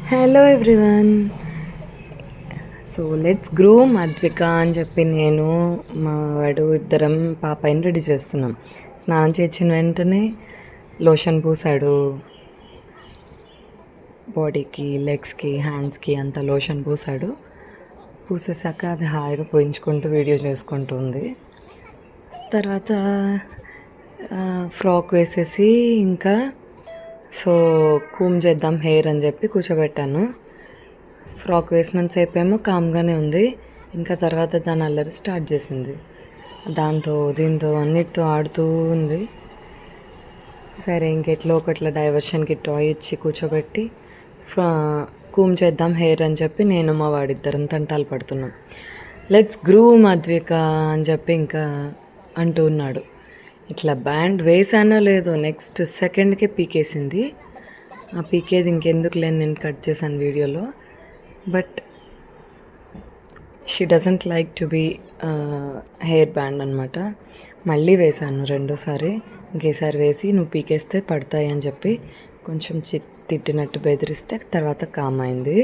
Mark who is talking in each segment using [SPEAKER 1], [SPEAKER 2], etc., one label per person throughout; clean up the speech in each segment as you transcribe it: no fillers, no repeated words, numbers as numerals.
[SPEAKER 1] Hello everyone. So let's grow మద్విక అని చెప్పి నేను మా వాడు ఇద్దరం పాపాయిని రెడీ చేస్తున్నాం. స్నానం చేసిన వెంటనే లోషన్ పూసాడు, బాడీకి, లెగ్స్కి, హ్యాండ్స్కి అంతా లోషన్ పూసాడు. పూసేసాక అది హాయిగా పోయించుకుంటూ వీడియో చేసుకుంటుంది. తర్వాత ఫ్రాక్ వేసేసి ఇంకా కూమ్ చేద్దాం హెయిర్ అని చెప్పి కూర్చోబెట్టాను. ఫ్రాక్ వేసినంతసేపు ఏమో కామ్గానే ఉంది. ఇంకా తర్వాత దాని అల్లరి స్టార్ట్ చేసింది. దాంతో దీంతో అన్నిటితో ఆడుతూ ఉంది. సరే ఇంకెట్లో ఒకట్లా డైవర్షన్కి టాయ్ ఇచ్చి కూర్చోబెట్టి కూమ్ చేద్దాం హెయిర్ అని చెప్పి నేను మా వాడిద్దరం తంటాలు పడుతున్నాం. లెట్స్ గ్రూ మద్విక అని చెప్పి ఇంకా అంటూ ఉన్నాడు. ఇట్లా బ్యాండ్ వేసానో లేదో నెక్స్ట్ సెకండ్కే పీకేసింది. ఆ పీకేది ఇంకెందుకు లేని నేను కట్ చేశాను వీడియోలో. But she doesn't like to be hair band అనమాట. మళ్ళీ వేశాను రెండోసారి. ఇంకేసారి వేసి నువ్వు పీకేస్తే పడతాయి అని చెప్పి కొంచెం తిట్టినట్టు బెదిరిస్తే తర్వాత కామ్ అయింది.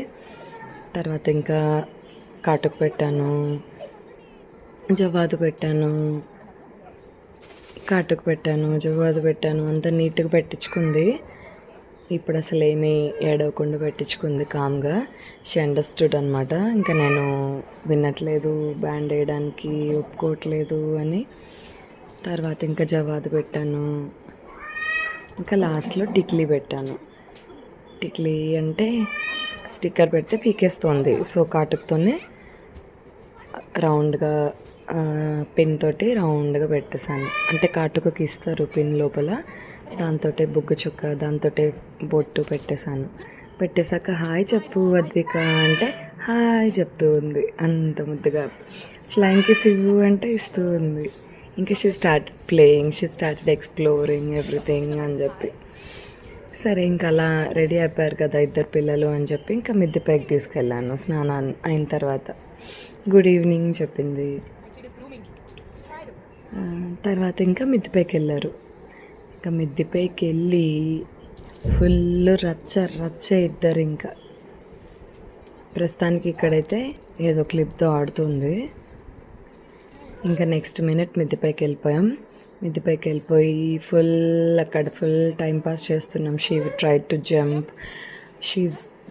[SPEAKER 1] తర్వాత ఇంకా కాటుకు పెట్టాను, జవాదు పెట్టాను, జవాదు పెట్టాను. అంతా నీట్గా పెట్టించుకుంది. ఇప్పుడు అసలు ఏమీ ఏడవకుండా పెట్టించుకుంది కామ్గా. షీ అండర్స్టూడ్ అనమాట. ఇంకా నేను వినట్లేదు, బ్యాండ్ వేయడానికి ఒప్పుకోవట్లేదు అని. తర్వాత ఇంకా జవాదు పెట్టాను. ఇంకా లాస్ట్లో టిక్లీ పెట్టాను. టిక్లీ అంటే స్టిక్కర్ పెడితే పీకేస్తోంది. సో కాటుకుతోనే రౌండ్గా పిన్ తోటి రౌండ్గా పెట్టేశాను. అంటే కాటుకకి ఇస్తారు పిన్ లోపల, దాంతో బుగ్గు చుక్క, దాంతో బొట్టు పెట్టేశాను. పెట్టేశాక హాయ్ చెప్పు అద్విక అంటే హాయ్ చెప్తూ ఉంది అంత ముద్దుగా. ఫ్లైంగ్ కిస్ ఇవ్వు అంటే ఇస్తూ ఉంది. ఇంకా షీ స్టార్టెడ్ ఎక్స్ప్లోరింగ్ ఎవ్రీథింగ్ అని చెప్పి. సరే ఇంకా అలా రెడీ అయిపోయారు కదా ఇద్దరు పిల్లలు అని చెప్పి ఇంకా మిద్దె పైకి తీసుకెళ్ళాను. స్నానం అయిన తర్వాత గుడ్ ఈవినింగ్ చెప్పింది. తర్వాత ఇంకా మిద్దెపైకి వెళ్ళారు. ఇంకా మిద్దెపైకి వెళ్ళి ఫుల్ రచ్చ ఇద్దరు. ఇంకా ప్రస్తుతానికి ఇక్కడైతే ఏదో క్లిప్తో ఆడుతుంది. ఇంకా నెక్స్ట్ మినిట్ మిద్దెపైకి వెళ్ళిపోయి అక్కడ ఫుల్ టైం పాస్ చేస్తున్నాం. She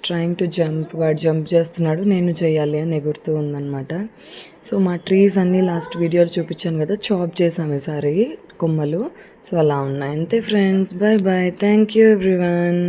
[SPEAKER 1] trying to jump. వాడు జంప్ చేస్తున్నాడు, నేను చేయాలి అని ఎగురుతూ ఉందన్నమాట. సో మా ట్రీస్ అన్నీ లాస్ట్ వీడియోలో చూపించాను కదా, చాప్ చేసాము ఈసారి కొమ్మలు. సో అలా ఉన్నాయి అంతే friends. Bye thank you everyone.